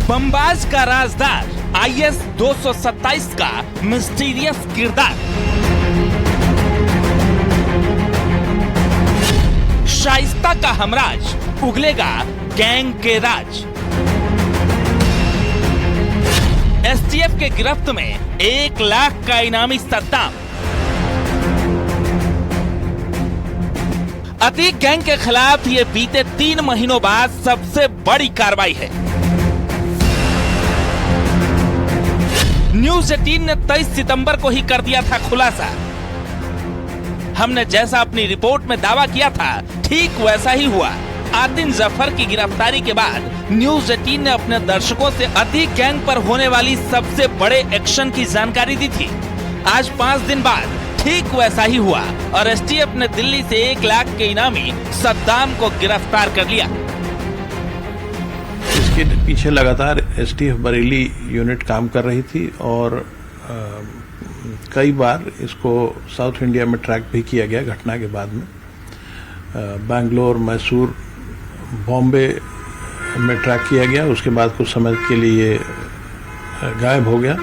बमबाज का राजदार, IS 227 का mysterious किरदार, शाइस्ता का हमराज, उगलेगा गैंग के राज। STF के गिरफ्त में 1 लाख का इनामी सद्दाम। अतीक गैंग के खिलाफ ये बीते 3 महीनों बाद सबसे बड़ी कार्रवाई है। न्यूज 18 ने 23 सितंबर को ही कर दिया था खुलासा। हमने जैसा अपनी रिपोर्ट में दावा किया था, ठीक वैसा ही हुआ। आतिन जफर की गिरफ्तारी के बाद न्यूज 18 ने अपने दर्शकों से अतीक गैंग पर होने वाली सबसे बड़े एक्शन की जानकारी दी थी। आज 5 दिन बाद ठीक वैसा ही हुआ और STF ने दिल्ली से 1 लाख के इनामी सद्दाम को गिरफ्तार कर लिया। इसके पीछे लगातार STF बरेली यूनिट काम कर रही थी और कई बार इसको साउथ इंडिया में ट्रैक भी किया गया। घटना के बाद में बैंगलोर, मैसूर, बॉम्बे में ट्रैक किया गया। उसके बाद कुछ समय के लिए गायब हो गया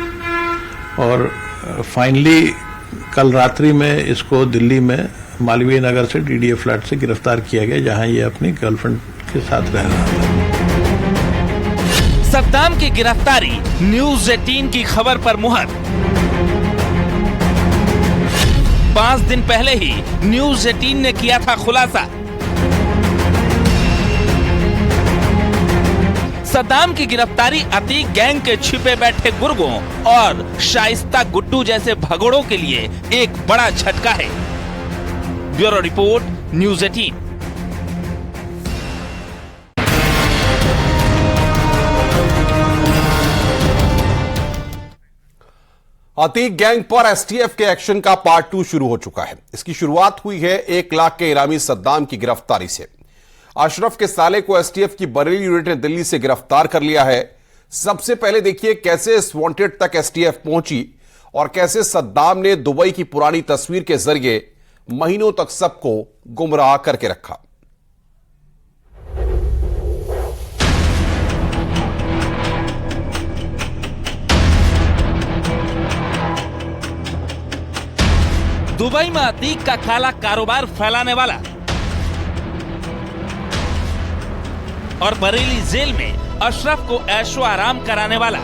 और फाइनली कल रात्रि में इसको दिल्ली में मालवीय नगर से DDA फ्लैट से गिरफ्तार किया गया, जहां ये अपनी गर्लफ्रेंड के साथ रह रहा था। सद्दाम की गिरफ्तारी, न्यूज 18 की खबर पर मुहर। 5 दिन पहले ही न्यूज 18 ने किया था खुलासा। सद्दाम की गिरफ्तारी अतीक गैंग के छिपे बैठे गुर्गों और शाइस्ता गुड्डू जैसे भगोड़ों के लिए एक बड़ा झटका है। Bureau report, news 18। Atiq gang पर STF के एक्शन का पार्ट 2 शुरू हो चुका है। इसकी शुरुआत हुई है 1 लाख के इनामी सद्दाम की गिरफ्तारी से। अशरफ के साले को STF की बरेली यूनिट ने दिल्ली से गिरफ्तार कर लिया है। सबसे पहले देखिए कैसे इस वांटेड तक STF पहुंची और कैसे सद्दाम ने दुबई की पुरानी तस्वीर के जरिए महीनों तक सबको गुमराह करके रखा। दुबई में अतीक का काला कारोबार फैलाने वाला और बरेली जेल में अशरफ को ऐशो आराम कराने वाला,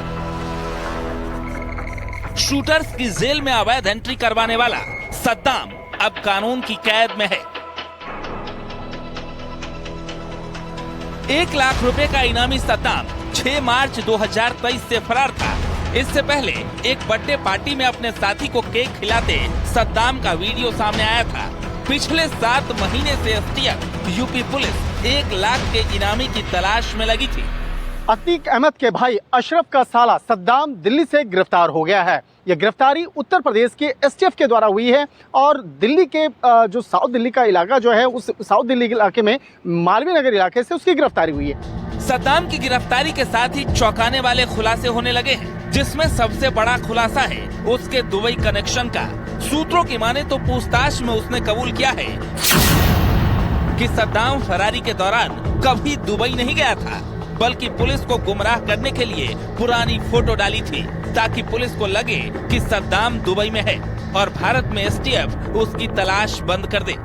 शूटर्स की जेल में अवैध एंट्री करवाने वाला सद्दाम अब कानून की कैद में है। 1 लाख रुपए का इनामी सद्दाम 6 मार्च 2023 से फरार था। इससे पहले एक बर्थडे पार्टी में अपने साथी को केक खिलाते सद्दाम का वीडियो सामने आया था। पिछले 7 महीने से STF, यूपी पुलिस 1 लाख के इनामी की तलाश में लगी थी। अतीक अहमद के भाई अशरफ का साला सद्दाम दिल्ली से गिरफ्तार हो गया है। यह गिरफ्तारी उत्तर प्रदेश के STF के द्वारा हुई है और दिल्ली के जो साउथ दिल्ली का इलाका जो है, उस साउथ दिल्ली इलाके में मालवीय नगर इलाके से उसकी गिरफ्तारी हुई है। सद्दाम की गिरफ्तारी के साथ ही चौंकाने वाले खुलासे होने लगे हैं, जिसमें सबसे बड़ा खुलासा है उसके दुबई कनेक्शन का। सूत्रों की माने तो पूछताछ में उसने कबूल किया है कि सद्दाम फरारी के दौरान कभी दुबई नहीं गया था, बल्कि पुलिस को गुमराह करने के लिए पुरानी फोटो डाली थी ताकि पुलिस को लगे कि सद्दाम दुबई में है और भारत में STF उसकी तलाश बंद कर दे।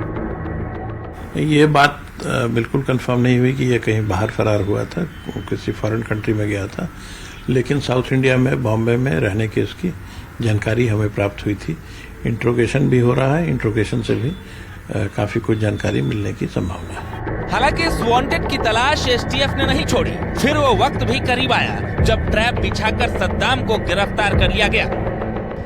ये बात बिल्कुल कंफर्म नहीं हुई कि ये कहीं बाहर फरार हुआ था, किसी फॉरेन कंट्री में गया था, लेकिन साउथ इंडिया में बॉम्बे में रहने की उसकी जानकारी हमें प्राप्त हुई थी। इंट्रोगेशन भी हो रहा है, इंट्रोगेशन से भी काफी कुछ जानकारी मिलने की संभावना है। हालांकि इस वांटेड की तलाश STF ने नहीं छोड़ी। फिर वो वक्त भी करीब आया जब ट्रैप बिछाकर सद्दाम को गिरफ्तार कर लिया गया।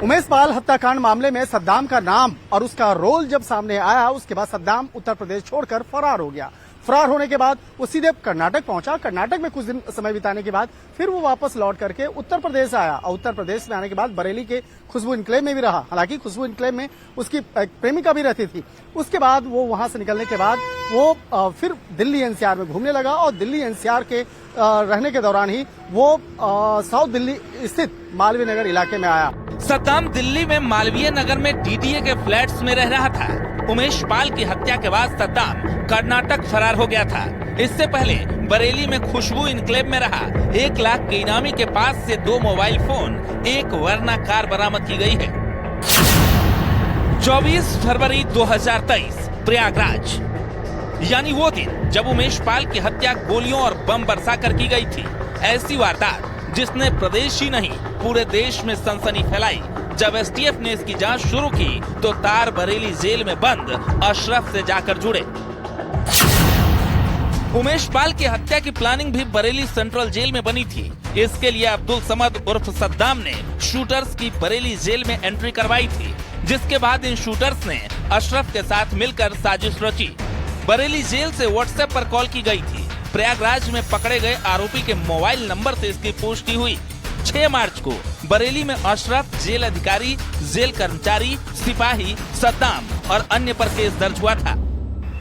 उमेश पाल हत्याकांड मामले में सद्दाम का नाम और उसका रोल जब सामने आया, उसके बाद सद्दाम उत्तर प्रदेश छोड़कर फरार हो गया। फरार होने के बाद वो सीधे कर्नाटक पहुंचा। कर्नाटक में कुछ दिन समय बिताने के बाद फिर वो वापस लौट करके उत्तर प्रदेश आया और उत्तर प्रदेश में आने के बाद बरेली के खुशबू इनक्लेव में भी रहा। हालांकि खुशबू इनक्लेव में उसकी प्रेमिका भी रहती थी। उसके बाद वो वहां से निकलने के बाद वो फिर दिल्ली NCR में घूमने लगा और दिल्ली NCR के रहने के दौरान ही वो साउथ दिल्ली स्थित मालवीय नगर इलाके में आया। सद्दाम दिल्ली में मालवीय नगर में DDA के फ्लैट्स में रह रहा था। उमेश पाल की हत्या के बाद सद्दाम कर्नाटक फरार हो गया था। इससे पहले बरेली में खुशबू इनक्लेव में रहा 1 लाख के इनामी के पास से 2 मोबाइल फोन, 1 वर्ना कार बरामद की गई है। 24 फरवरी 2023 प्रयागराज, यानी वो दिन जब उमेश पाल की हत्या गोलियों और बम बरसाकर की गई थी। ऐसी वारदात जिसने प्रदेश ही नहीं पूरे देश में सनसनी फैलाई। जब एसटीएफ ने इसकी जांच शुरू की तो तार बरेली जेल में बंद अशरफ से जाकर जुड़े। उमेश पाल की हत्या की प्लानिंग भी बरेली सेंट्रल जेल में बनी थी। इसके लिए अब्दुल समद उर्फ सद्दाम ने शूटर्स की बरेली जेल में एंट्री करवाई थी, जिसके बाद इन शूटर्स ने अशरफ के साथ मिलकर साजिश रची। बरेली जेल से व्हाट्सएप पर कॉल की गई थी। प्रयागराज में पकड़े गए आरोपी के मोबाइल नंबर से इसकी पुष्टि हुई। 6 मार्च को बरेली में अशरफ, जेल अधिकारी, जेल कर्मचारी, सिपाही, सद्दाम और अन्य पर केस दर्ज हुआ था।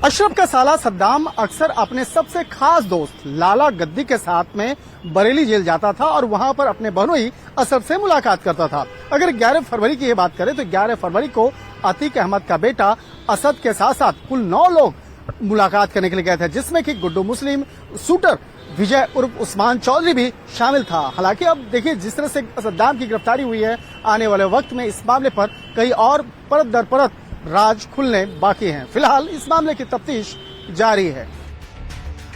अशरफ का साला सद्दाम अक्सर अपने सबसे खास दोस्त लाला गद्दी के साथ में बरेली जेल जाता था और वहां पर अपने बहनोई अशरफ से मुलाकात करता था। अगर 11 फरवरी की ये बात करें तो 11 फरवरी को अतीक अहमद का बेटा असद के साथ साथ कुल 9 लोग मुलाकात करने के लिए गए थे, जिसमें कि गुड्डू मुस्लिम, शूटर विजय उर्फ उस्मान चौधरी भी शामिल था। हालांकि अब देखिए जिस तरह से सद्दाम की गिरफ्तारी हुई है, आने वाले वक्त में इस मामले पर कई और परत दर परत राज खुलने बाकी हैं। फिलहाल इस मामले की तफ्तीश जारी है।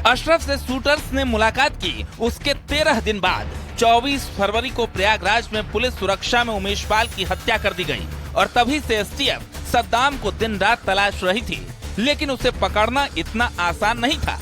अशरफ से शूटर्स ने मुलाकात की। उसके 13 दिन बाद 24 फरवरी को प्रयागराज में पुलिस सुरक्षा में उमेश पाल की हत्या कर दी गई और तभी से एसटीएफ सद्दाम को दिन रात तलाश रही थी, लेकिन उसे पकड़ना इतना आसान नहीं था।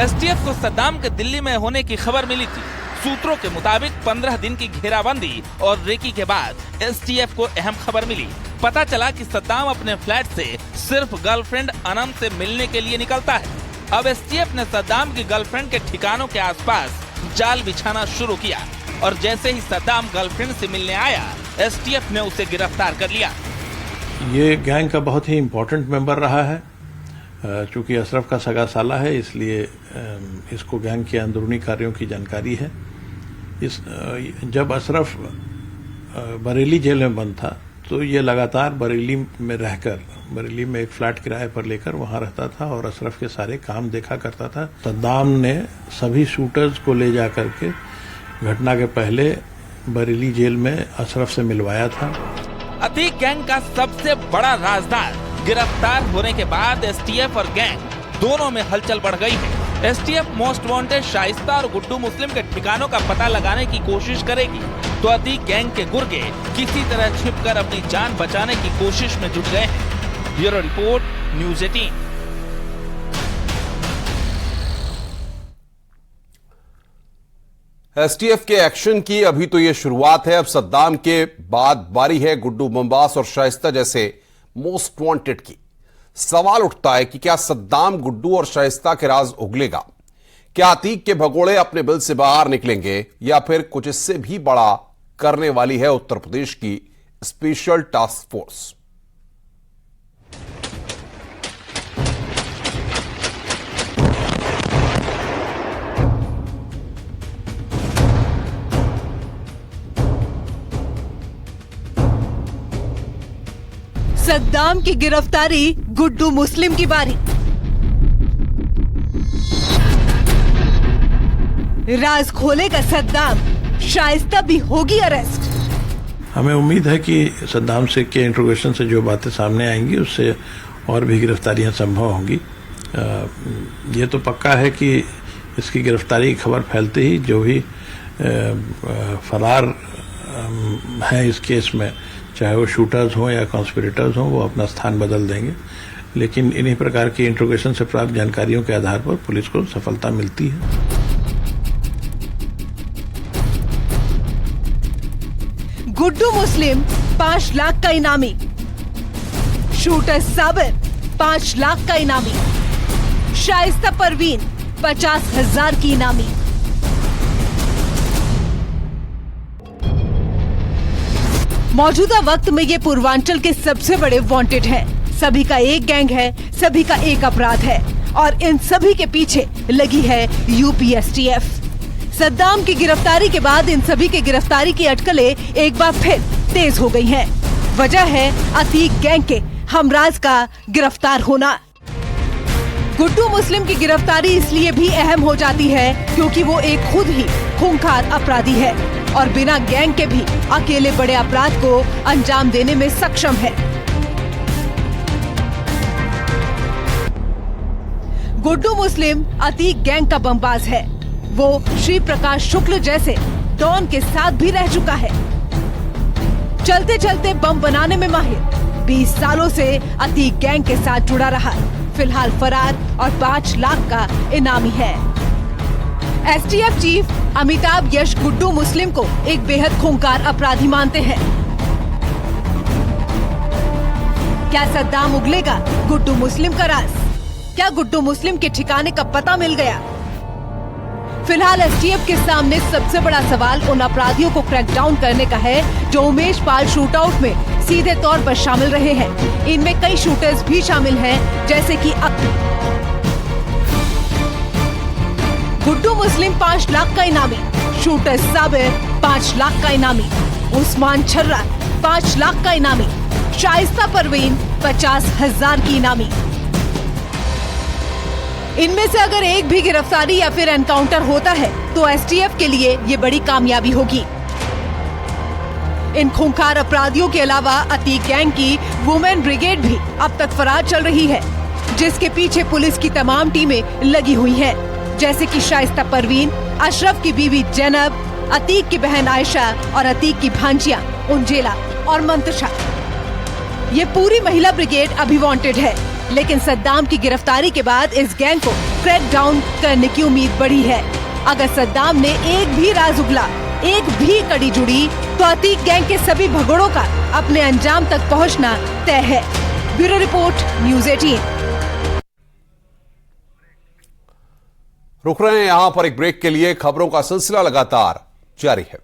एसटीएफ को सद्दाम के दिल्ली में होने की खबर मिली थी। सूत्रों के मुताबिक 15 दिन की घेराबंदी और रेकी के बाद एसटीएफ को अहम खबर मिली। पता चला कि सद्दाम अपने फ्लैट से सिर्फ गर्लफ्रेंड अनम से मिलने के लिए निकलता है। अब एसटीएफ ने सद्दाम की गर्लफ्रेंड के ठिकानों के आसपास जाल बिछाना शुरू किया और जैसे ही सद्दाम गर्लफ्रेंड से मिलने आया, एसटीएफ ने उसे गिरफ्तार कर लिया। ये गैंग का बहुत ही इम्पोर्टेंट मेंबर रहा है। चूंकि अशरफ का सगा साला है, इसलिए इसको गैंग के अंदरूनी कार्यों की जानकारी है। जब अशरफ बरेली जेल में बंद था तो ये लगातार बरेली में रहकर, बरेली में एक फ्लैट किराए पर लेकर वहां रहता था और अशरफ के सारे काम देखा करता था। सद्दाम ने सभी शूटर्स को ले जा करके घटना के पहले बरेली जेल में अशरफ से मिलवाया था। अतीक गैंग का सबसे बड़ा राजदार गिरफ्तार होने के बाद एसटीएफ और गैंग दोनों में हलचल बढ़ गई है। एसटीएफ मोस्ट वांटेड शाइस्ता और गुड्डू मुस्लिम के ठिकानों का पता लगाने की कोशिश करेगी, तो अतीक गैंग के गुर्गे किसी तरह छिपकर अपनी जान बचाने की कोशिश में जुट गए हैं। Bureau report, news 18। एसटीएफ के एक्शन की अभी तो ये शुरुआत है। अब सद्दाम के बाद बारी है गुड्डू बम्बास और शाइस्ता जैसे मोस्ट वांटेड की। सवाल उठता है कि क्या सद्दाम, गुड्डू और शाइस्ता के राज उगलेगा? क्या अतीक के भगोड़े अपने बिल से बाहर निकलेंगे या फिर कुछ इससे भी बड़ा करने वाली है उत्तर प्रदेश की स्पेशल टास्क फोर्स? सद्दाम की गिरफ्तारी, गुड्डू मुस्लिम की बारी। राज खोलेगा सद्दाम, शाइस्ता भी होगी अरेस्ट। हमें उम्मीद है कि सद्दाम से के इंट्रोगेशन से जो बातें सामने आएंगी उससे और भी गिरफ्तारियां संभव होंगी। ये तो पक्का है कि इसकी गिरफ्तारी की खबर फैलते ही जो भी फरार हैं इस केस में, चाहे वो शूटर्स हों या कॉन्स्पिरेटर्स हों, वो अपना स्थान बदल देंगे। लेकिन इन्हीं प्रकार की इंट्रोगेशन से प्राप्त जानकारियों के आधार पर पुलिस को सफलता मिलती है। गुड्डू मुस्लिम 5 लाख का इनामी, शूटर साबिर 5 लाख का इनामी, शाइस्ता परवीन 50,000 की इनामी। मौजूदा वक्त में ये पूर्वांचल के सबसे बड़े वांटेड हैं। सभी का एक गैंग है, सभी का एक अपराध है और इन सभी के पीछे लगी है यूपी एसटीएफ। सद्दाम की गिरफ्तारी के बाद इन सभी की गिरफ्तारी की अटकलें एक बार फिर तेज हो गई हैं। वजह है अतीक गैंग के हमराज का गिरफ्तार होना। गुड्डू मुस्लिम की गिरफ्तारी इसलिए भी अहम हो जाती है क्योंकि वो एक खुद ही खूंखार अपराधी है और बिना गैंग के भी अकेले बड़े अपराध को अंजाम देने में सक्षम है। गुड्डू मुस्लिम अतीक गैंग का बमबाज है। वो श्री प्रकाश शुक्ल जैसे डॉन के साथ भी रह चुका है। चलते चलते बम बनाने में माहिर 20 सालों से अतीक गैंग के साथ जुड़ा रहा। फिलहाल फरार और 5 लाख का इनामी है। एसटीएफ चीफ अमिताभ यश गुड्डू मुस्लिम को एक बेहद खूंखार अपराधी मानते हैं। क्या सद्दाम उगलेगा गुड्डू मुस्लिम का राज? क्या गुड्डू मुस्लिम के ठिकाने का पता मिल गया? फिलहाल एसटीएफ के सामने सबसे बड़ा सवाल उन अपराधियों को क्रैकडाउन करने का है जो उमेश पाल शूटआउट में सीधे तौर पर शामिल रहे हैं। इनमें कई शूटर्स भी शामिल हैं, जैसे कि गुड्डू मुस्लिम 5 लाख का इनामी, शूटर साबिर 5 लाख का इनामी, उस्मान छर्रा 5 लाख का इनामी, शाइस्ता परवीन 50,000 की इनामी। इनमें से अगर एक भी गिरफ्तारी या फिर एनकाउंटर होता है तो एसटीएफ के लिए ये बड़ी कामयाबी होगी। इन खूंखार अपराधियों के अलावा अतीक गैंग की वुमेन ब्रिगेड भी अब तक फरार चल रही है, जिसके पीछे पुलिस की तमाम टीमें लगी हुई हैं, जैसे कि शाइस्ता परवीन, अशरफ की बीवी जैनब, अतीक की बहन आयशा और अतीक की भांजियां उंजेला और मंतशा। ये पूरी महिला ब्रिगेड अभी वांटेड है, लेकिन सद्दाम की गिरफ्तारी के बाद इस गैंग को क्रैक डाउन करने की उम्मीद बढ़ी है। अगर सद्दाम ने एक भी राज उगला, एक भी कड़ी जुड़ी, तो अतीक गैंग के सभी भगोड़ों का अपने अंजाम तक पहुंचना तय है। Bureau report, news 18। रुक रहे हैं यहां पर एक ब्रेक के लिए। खबरों का सिलसिला लगातार जारी है।